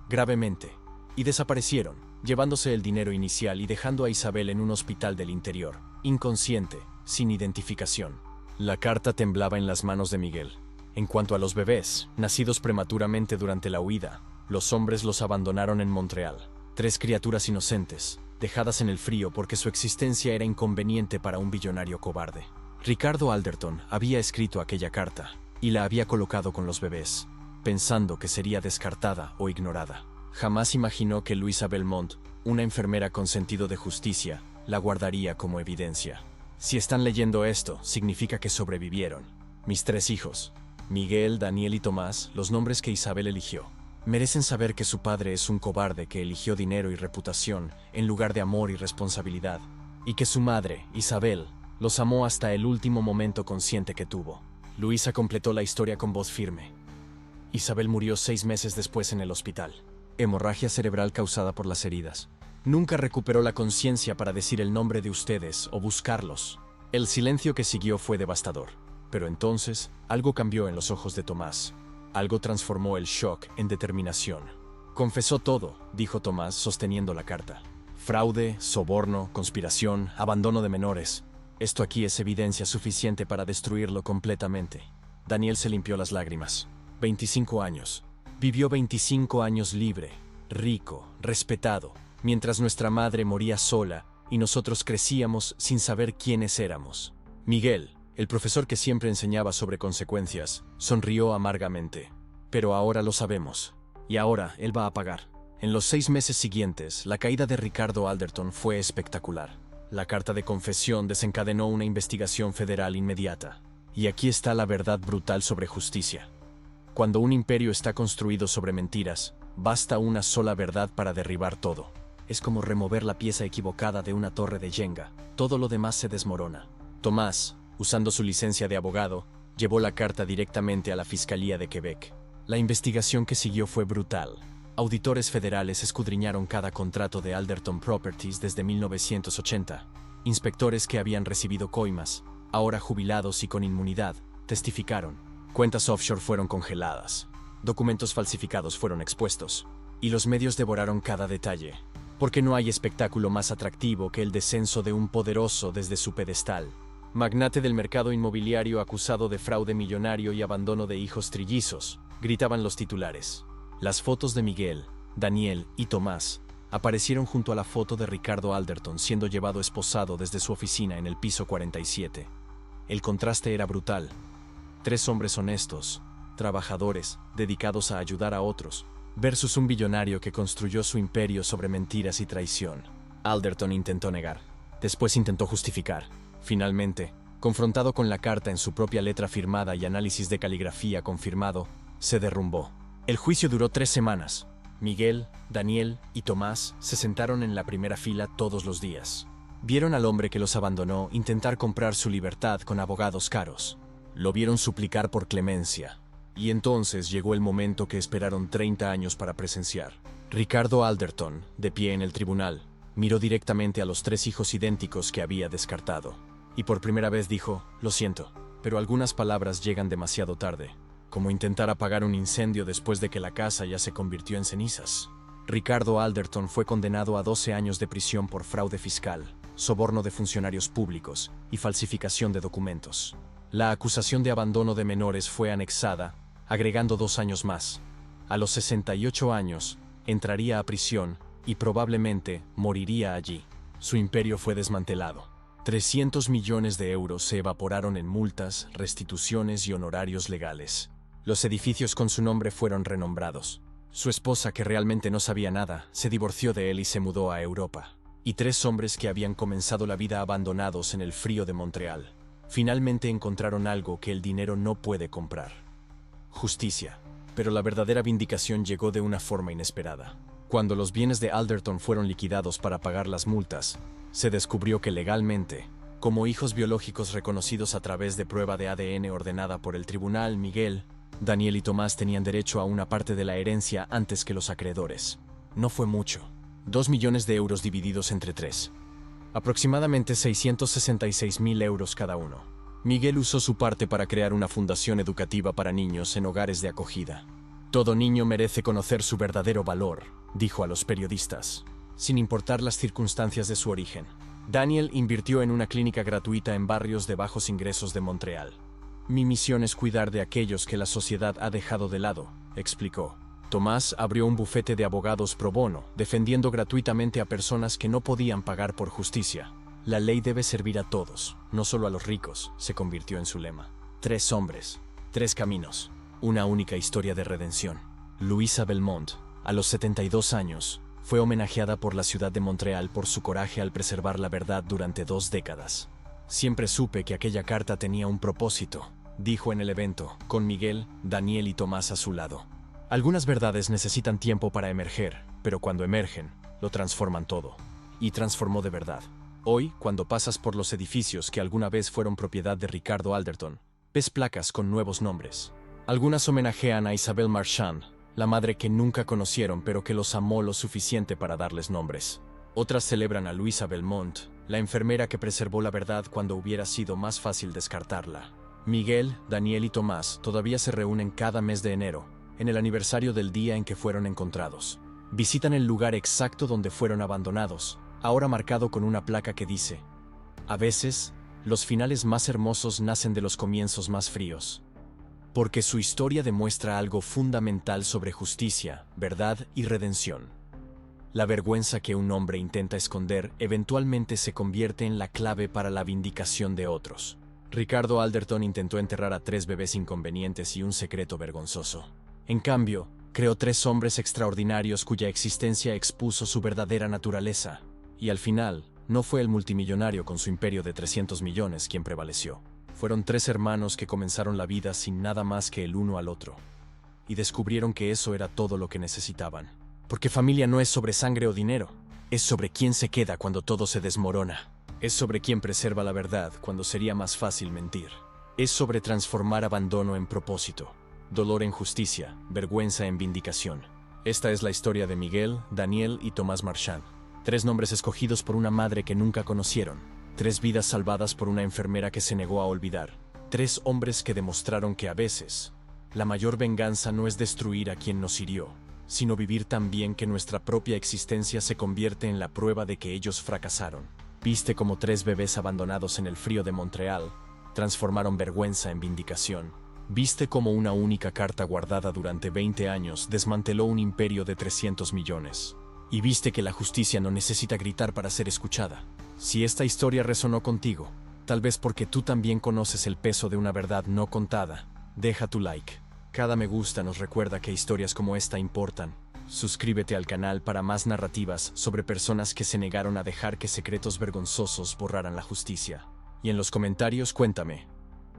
gravemente, y desaparecieron, llevándose el dinero inicial y dejando a Isabel en un hospital del interior, inconsciente, sin identificación. La carta temblaba en las manos de Miguel. En cuanto a los bebés, nacidos prematuramente durante la huida, los hombres los abandonaron en Montreal. 3 criaturas inocentes, dejadas en el frío porque su existencia era inconveniente para un billonario cobarde. Ricardo Alderton había escrito aquella carta y la había colocado con los bebés, pensando que sería descartada o ignorada. Jamás imaginó que Luisa Belmont, una enfermera con sentido de justicia, la guardaría como evidencia. Si están leyendo esto, significa que sobrevivieron. Mis 3 hijos, Miguel, Daniel y Tomás, los nombres que Isabel eligió, merecen saber que su padre es un cobarde que eligió dinero y reputación en lugar de amor y responsabilidad, y que su madre, Isabel, los amó hasta el último momento consciente que tuvo. Luisa completó la historia con voz firme. Isabel murió 6 meses después en el hospital. Hemorragia cerebral causada por las heridas. Nunca recuperó la conciencia para decir el nombre de ustedes o buscarlos. El silencio que siguió fue devastador. Pero entonces, algo cambió en los ojos de Tomás. Algo transformó el shock en determinación. Confesó todo, dijo Tomás, sosteniendo la carta. Fraude, soborno, conspiración, abandono de menores. Esto aquí es evidencia suficiente para destruirlo completamente. Daniel se limpió las lágrimas. 25 años. Vivió 25 años libre, rico, respetado, mientras nuestra madre moría sola y nosotros crecíamos sin saber quiénes éramos. Miguel, el profesor que siempre enseñaba sobre consecuencias, sonrió amargamente. Pero ahora lo sabemos, y ahora él va a pagar. En los 6 meses siguientes, la caída de Ricardo Alderton fue espectacular. La carta de confesión desencadenó una investigación federal inmediata. Y aquí está la verdad brutal sobre justicia. Cuando un imperio está construido sobre mentiras, basta una sola verdad para derribar todo. Es como remover la pieza equivocada de una torre de Jenga. Todo lo demás se desmorona. Tomás, usando su licencia de abogado, llevó la carta directamente a la Fiscalía de Quebec. La investigación que siguió fue brutal. Auditores federales escudriñaron cada contrato de Alderton Properties desde 1980. Inspectores que habían recibido coimas, ahora jubilados y con inmunidad, testificaron. Cuentas offshore fueron congeladas. Documentos falsificados fueron expuestos. Y los medios devoraron cada detalle. Porque no hay espectáculo más atractivo que el descenso de un poderoso desde su pedestal. Magnate del mercado inmobiliario acusado de fraude millonario y abandono de hijos trillizos, gritaban los titulares. Las fotos de Miguel, Daniel y Tomás aparecieron junto a la foto de Ricardo Alderton siendo llevado esposado desde su oficina en el piso 47. El contraste era brutal. 3 hombres honestos, trabajadores, dedicados a ayudar a otros, versus un billonario que construyó su imperio sobre mentiras y traición. Alderton intentó negar, después intentó justificar. Finalmente, confrontado con la carta en su propia letra firmada y análisis de caligrafía confirmado, se derrumbó. El juicio duró 3 semanas. Miguel, Daniel y Tomás se sentaron en la primera fila todos los días. Vieron al hombre que los abandonó intentar comprar su libertad con abogados caros. Lo vieron suplicar por clemencia. Y entonces llegó el momento que esperaron 30 años para presenciar. Ricardo Alderton, de pie en el tribunal, miró directamente a los 3 hijos idénticos que había descartado. Y por primera vez dijo: lo siento, pero algunas palabras llegan demasiado tarde, como intentar apagar un incendio después de que la casa ya se convirtió en cenizas. Ricardo Alderton fue condenado a 12 años de prisión por fraude fiscal, soborno de funcionarios públicos y falsificación de documentos. La acusación de abandono de menores fue anexada, agregando 2 años más. A los 68 años, entraría a prisión y probablemente moriría allí. Su imperio fue desmantelado. 300 millones de euros se evaporaron en multas, restituciones y honorarios legales. Los edificios con su nombre fueron renombrados. Su esposa, que realmente no sabía nada, se divorció de él y se mudó a Europa. Y 3 hombres que habían comenzado la vida abandonados en el frío de Montreal, finalmente encontraron algo que el dinero no puede comprar: justicia. Pero la verdadera vindicación llegó de una forma inesperada. Cuando los bienes de Alderton fueron liquidados para pagar las multas, se descubrió que legalmente, como hijos biológicos reconocidos a través de prueba de ADN ordenada por el tribunal, Miguel, Daniel y Tomás tenían derecho a una parte de la herencia antes que los acreedores. No fue mucho: 2 millones de euros divididos entre 3. Aproximadamente 666.000 euros cada uno. Miguel usó su parte para crear una fundación educativa para niños en hogares de acogida. Todo niño merece conocer su verdadero valor, dijo a los periodistas, sin importar las circunstancias de su origen. Daniel invirtió en una clínica gratuita en barrios de bajos ingresos de Montreal. Mi misión es cuidar de aquellos que la sociedad ha dejado de lado, explicó. Tomás abrió un bufete de abogados pro bono, defendiendo gratuitamente a personas que no podían pagar por justicia. La ley debe servir a todos, no solo a los ricos, se convirtió en su lema. 3 hombres, 3 caminos, una única historia de redención. Louisa Belmont, a los 72 años, fue homenajeada por la ciudad de Montreal por su coraje al preservar la verdad durante 2 décadas. Siempre supe que aquella carta tenía un propósito, dijo en el evento, con Miguel, Daniel y Tomás a su lado. Algunas verdades necesitan tiempo para emerger, pero cuando emergen, lo transforman todo. Y transformó de verdad. Hoy, cuando pasas por los edificios que alguna vez fueron propiedad de Ricardo Alderton, ves placas con nuevos nombres. Algunas homenajean a Isabelle Marchand, la madre que nunca conocieron pero que los amó lo suficiente para darles nombres. Otras celebran a Louisa Belmont, la enfermera que preservó la verdad cuando hubiera sido más fácil descartarla. Miguel, Daniel y Tomás todavía se reúnen cada mes de enero, en el aniversario del día en que fueron encontrados. Visitan el lugar exacto donde fueron abandonados, ahora marcado con una placa que dice: a veces, los finales más hermosos nacen de los comienzos más fríos. Porque su historia demuestra algo fundamental sobre justicia, verdad y redención. La vergüenza que un hombre intenta esconder eventualmente se convierte en la clave para la vindicación de otros. Ricardo Alderton intentó enterrar a 3 bebés inconvenientes y un secreto vergonzoso. En cambio, creó 3 hombres extraordinarios cuya existencia expuso su verdadera naturaleza. Y al final, no fue el multimillonario con su imperio de 300 millones quien prevaleció. Fueron 3 hermanos que comenzaron la vida sin nada más que el uno al otro. Y descubrieron que eso era todo lo que necesitaban. Porque familia no es sobre sangre o dinero, es sobre quién se queda cuando todo se desmorona. Es sobre quién preserva la verdad cuando sería más fácil mentir. Es sobre transformar abandono en propósito, dolor en justicia, vergüenza en vindicación. Esta es la historia de Miguel, Daniel y Tomás Marchand. 3 nombres escogidos por una madre que nunca conocieron. 3 vidas salvadas por una enfermera que se negó a olvidar. 3 hombres que demostraron que a veces, la mayor venganza no es destruir a quien nos hirió, sino vivir tan bien que nuestra propia existencia se convierte en la prueba de que ellos fracasaron. Viste como 3 bebés abandonados en el frío de Montreal transformaron vergüenza en vindicación. Viste como una única carta guardada durante 20 años desmanteló un imperio de 300 millones. Y viste que la justicia no necesita gritar para ser escuchada. Si esta historia resonó contigo, tal vez porque tú también conoces el peso de una verdad no contada, deja tu like. Cada me gusta nos recuerda que historias como esta importan. Suscríbete al canal para más narrativas sobre personas que se negaron a dejar que secretos vergonzosos borraran la justicia. Y en los comentarios cuéntame,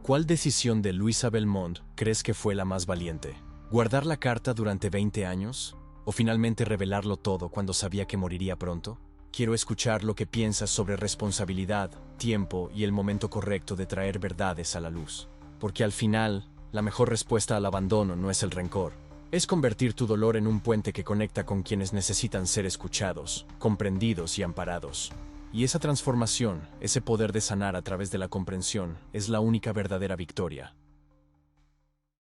¿cuál decisión de Louisa Belmont crees que fue la más valiente? ¿Guardar la carta durante 20 años? ¿O finalmente revelarlo todo cuando sabía que moriría pronto? Quiero escuchar lo que piensas sobre responsabilidad, tiempo y el momento correcto de traer verdades a la luz. Porque al final, la mejor respuesta al abandono no es el rencor, Es convertir tu dolor en un puente que conecta con quienes necesitan ser escuchados, comprendidos y amparados. Y esa transformación, ese poder de sanar a través de la comprensión, es la única verdadera victoria.